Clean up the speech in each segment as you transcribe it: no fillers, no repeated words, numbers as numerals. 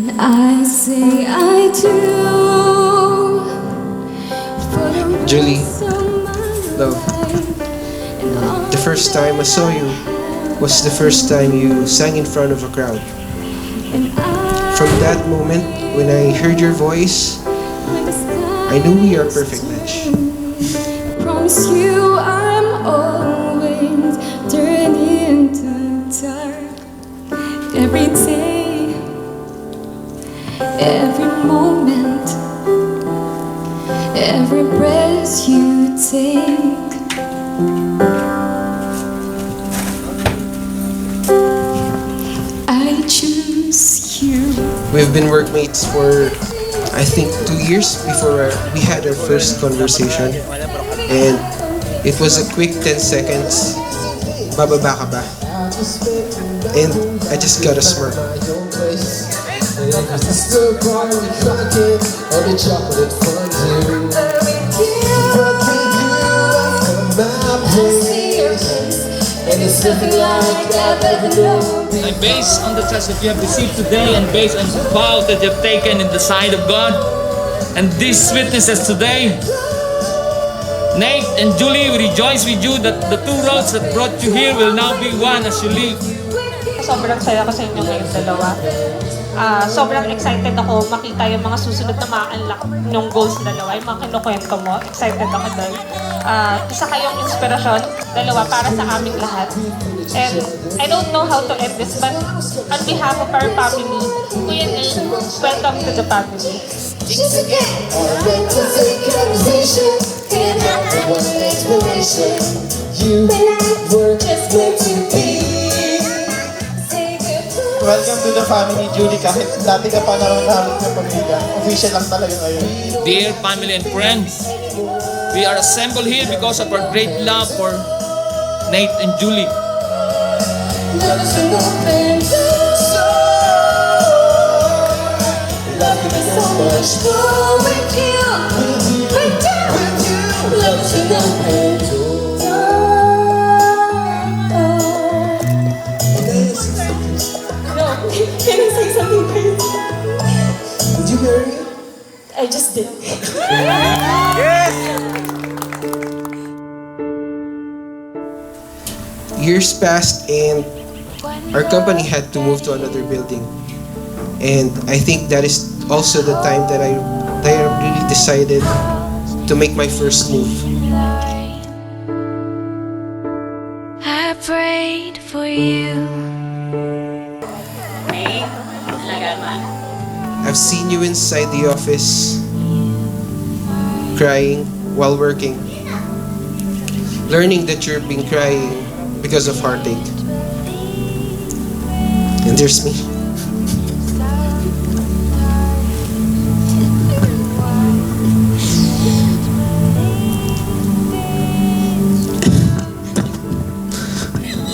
I say I do. Julie, love, the first time I saw you was the first time you sang in front of a crowd. From that moment, when I heard your voice, I knew we are a perfect match. Promise you I'm always turning to dark every day, every moment, every breath you take. I choose you. We've been workmates for, I think, 2 years before we had our first conversation. And it was a quick 10 seconds, bababa ka ba? And I just got a smirk. And based on the trust that you have received today, and based on the vows that you have taken in the sight of God, and these witnesses today, Nate and Julie, we rejoice with you that the two roads that brought you here will now be one as you leave. Sobrang saya ko sa inyo ngayong dalawa. Sobrang excited ako makita yung mga susunod na ma-unlock yung goals dalawa, yung mga kinukwento mo. Excited ako doon. Isa kayong inspirasyon, dalawa, para sa aming lahat. And I don't know how to end this, but on behalf of our family, Kuya Nate, welcome to the family. Welcome to the family, Julie. Kahit dati ka pa naman namin ng pamilya, official lang talaga ngayon. Dear family and friends, we are assembled here because of our great love for Nate and Julie. Can I say something crazy? Did you marry me? I just did. Years passed and our company had to move to another building. And I think that is also the time that I really decided to make my first move. I prayed for you. I've seen you inside the office, crying while working, learning that you've been crying because of heartache. And there's me.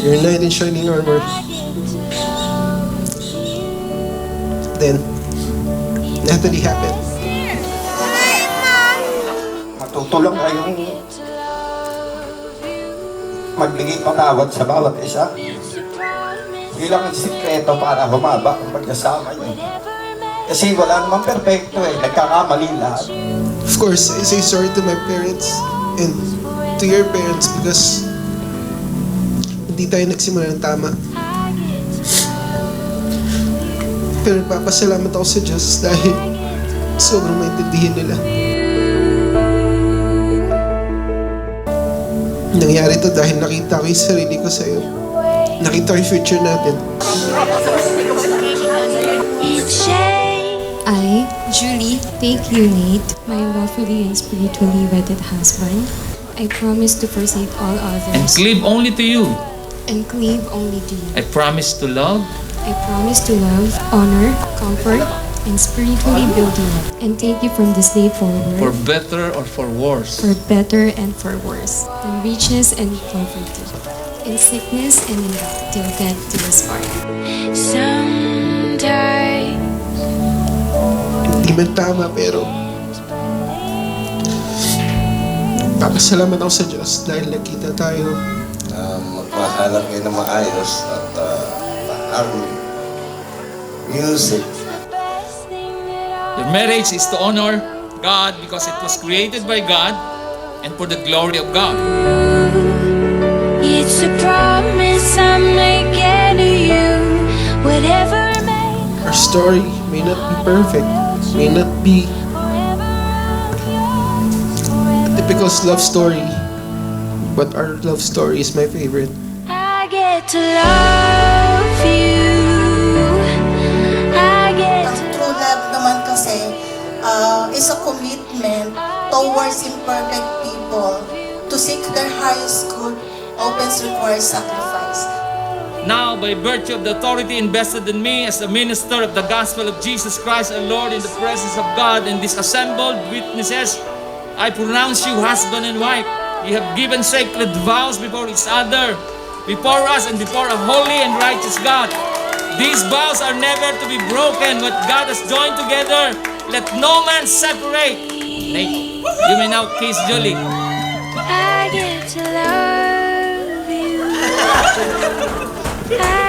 Your knight in shining armor. Then, Natalie happened. Matutulong kayong magbigay patawad sa bawat isa. Ilang sikreto para humaba ang pagkasama niyo. Kasi wala namang perfecto eh, nagkakamali lahat. Of course, I say sorry to my parents and to your parents because hindi tayo nagsimula ng tama. Pero papasalamat ako sa Diyos dahil sobrang maintindihan nila. Nangyari to dahil nakita ko yung sarili ko sa'yo. Nakita ko yung future natin. I, Julie, take you, Nate, my lawfully and spiritually wedded husband. I promise to forsake all And others cleave only to you. and cleave only to you. I promise to love, I promise to love, honor, comfort, and spiritually build you up, and take you from this day for forward better or for worse. for better and for worse, in riches and poverty, in sickness and in health, till death do us part. Someday. Hindi man tama pero papasalamat ako sa Diyos dahil nagkita tayo. Magpahanap kayo ng maayos at ang music Your marriage is to honor God because it was created by God and for the glory of God. It's a promise I'm making to you. Whatever may Our story may not be perfect, may not be a typical love story, but our love story is my favorite. I get to love you. I get Ang true love naman kasi is a commitment towards imperfect people. To seek their highest good often requires sacrifice. Now, by virtue of the authority invested in me as the minister of the gospel of Jesus Christ our Lord in the presence of God and these assembled witnesses, I pronounce you husband and wife. You have given sacred vows before each other, before us and before a holy and righteous God. These vows are never to be broken. What God has joined together, let no man separate. Nate, you may now kiss Julie. to love you. I